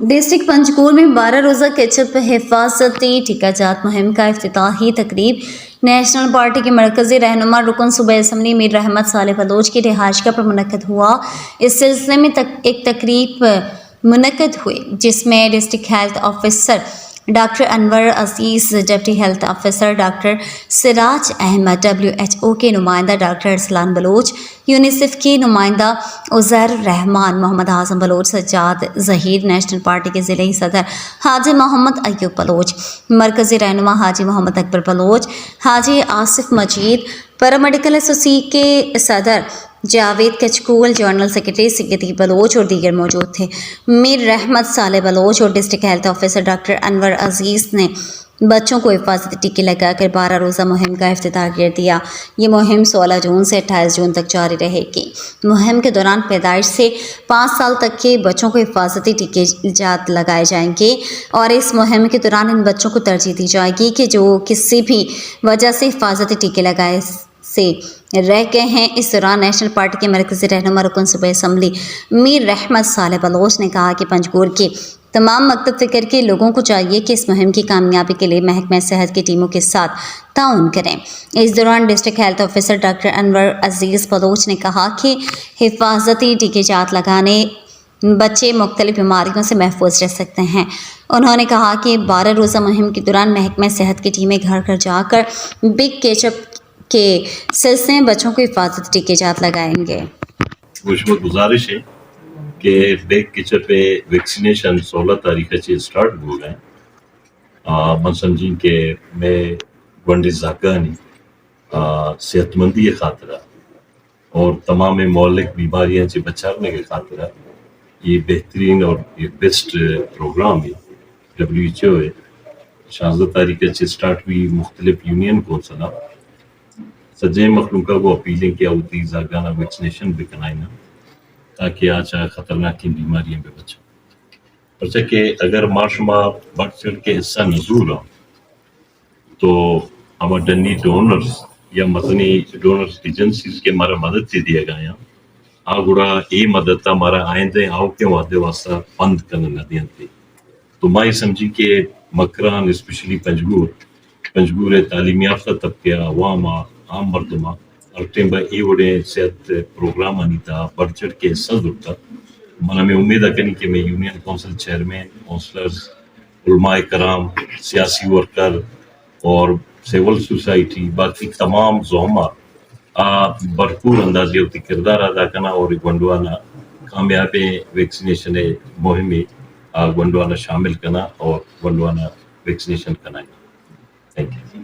District पंचकूल में 12 रोज़ा ketchup हिफाजती टीकाजात मुहिम का इफ्तिताही तकरीब नेशनल पार्टी के मरकज़ी रहनुमा रुकन सूबाई असम्बली मीर रहमत सालेह बलोच की रिहाइशगाह पर मुनक्कद हुआ। इस सिलसिले में एक तकरीब मुनक्कद हुई जिसमें district health officer doctor Anwar Aziz, deputy health officer doctor Siraj Ahmed, WHO के नुमाइंदा डॉक्टर अरसलान बलोच, यूनिसेफ के नुमाइंदा उज़ैर रहमान, मोहम्मद आज़म बलोच, सज्जाद ज़हीर, नेशनल पार्टी के ज़िले सदर हाजी मोहम्मद अयूब बलोच, मरकज़ी रहनुमा हाजी मोहम्मद अकबर बलोच, हाजी आसिफ मजीद, पैरामेडिकल एसोसिएशन के सदर जावेद कचकूल, जनरल सेक्रेटरी सिद्दीकी बलोच और दीगर मौजूद थे। मीर रहमत सालेह बलोच और district health officer doctor Anwar अजीज़ ने बच्चों को हिफाजती टीके लगाकर 12 रोज़ा मुहिम का इफ्तिताह कर दिया। ये मुहिम 16 जून से 28 जून तक जारी रहेगी। मुहिम के दौरान पैदाइश से 5 साल तक के बच्चों को हिफाजती टीके जात लगाए जाएंगे और इस मुहिम के दौरान इन बच्चों को तरजीह दी जाएगी कि जो किसी भी वजह से हिफाजती टीके लगाए से रह गए हैं। इस दौरान नेशनल पार्टी के मरकज़ी रहनुमा रुकन सूबाई असम्बली मीर रहमत सालेह बलोच ने कहा कि पंचकूल के तमाम मकतब फ़िक्र के लोगों को चाहिए कि इस मुहिम की कामयाबी के लिए महकमा सेहत की टीमों के साथ ताउन करें। इस दौरान district health officer doctor Anwar Aziz Baloch ने कहा कि हिफाजती टीके जात लगाने बच्चे मुख्तलिफ बीमारियों से महफूज रह सकते हैं। उन्होंने कहा कि 12 रोज़ा मुहिम के दौरान महकमा सेहत की टीमें घर घर जाकर बिग केचप के सिलसिले में बच्चों को हिफाजत टीके जात लगाएंगे। मुझमें गुजारिश है कि बिग केचप पे वैक्सीनेशन 16 तारीख से स्टार्ट हो गए। मन समझी कि मैं वंडे जाकानी सेहतमंदी खातिर और तमाम मौलिक बीमारियों से बचाने के खातिर ये बेहतरीन और ये बेस्ट प्रोग्राम है। WHO है 16 तारीख से स्टार्ट हुई। मुख्तलिफ यूनियन कौंसिल सज्जे मखलूका को अपीलें किया होती जागाना वैक्सीनेशन भी कराना ताकि आज ख़तरनाक की बीमारियों में बचें। अच्छा कि अगर माशमा बढ़ चढ़ के हिस्सा नजूर हो तो हमारे डनी डोनर्स या मदनी डोनर्स एजेंसीज के हमारा मदद से दिया गया आगुड़ा ये मदद हमारा आइंदे आओ के वादे वास्ता बंद करने नदियाँ थी। तो मैं समझी कि मकरान स्पेशली पंजगूर तालीम याफ्ता तबके अवामा आम मरदमा और टेम्बा ए वड़े सेहत प्रोग्राम अनिता बढ़ चढ़ के हिस्सा जुड़ता। मना में उम्मीद है कि मैं यूनियन काउंसिल चेयरमैन, काउंसलर्स, उलमाए कराम, सियासी वर्कर और सिविल सोसाइटी बाकी तमाम जोमा भरपूर अंदाजे होती किरदार अदा करना और गंडवाना कामयाब वैक्सीनेशन मुहिम गंडवाना शामिल करना और गंडवाना वैक्सीनेशन करना। Thank you.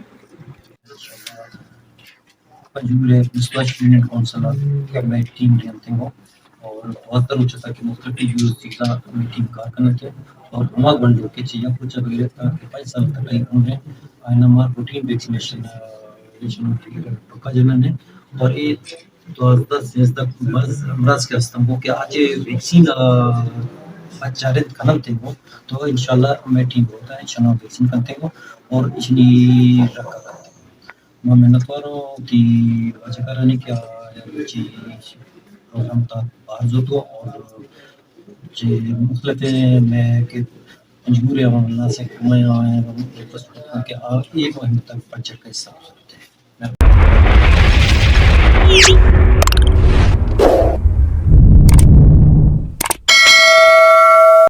Panjgur union council का मैं टीम जानते हो और बहुत हो चुका कि मुख्तलिफ यूज का टीम कार करना चाहिए और हमारे बंदों के चीज़ें कुछ वगैरह का 5 साल तक उन्हें आइना रूटीन वैक्सीनेशन का जनन है और ये 2010 तक बस अमराज के स्तंभों के आज वैक्सीन आचारित कदम थे वो तो इंशाल्लाह मैं टीम होता है इंशाल्लाह वैक्सीन करते हो और इसलिए रखा करते हैं मेहनत वालों की वजह कराने क्या प्रोग्राम था बाहर जो तो और जे मुख्तलिफ में के पंजगूर अवामना से मैं के एक महीने तक बच्चे का हिस्सा होते हैं।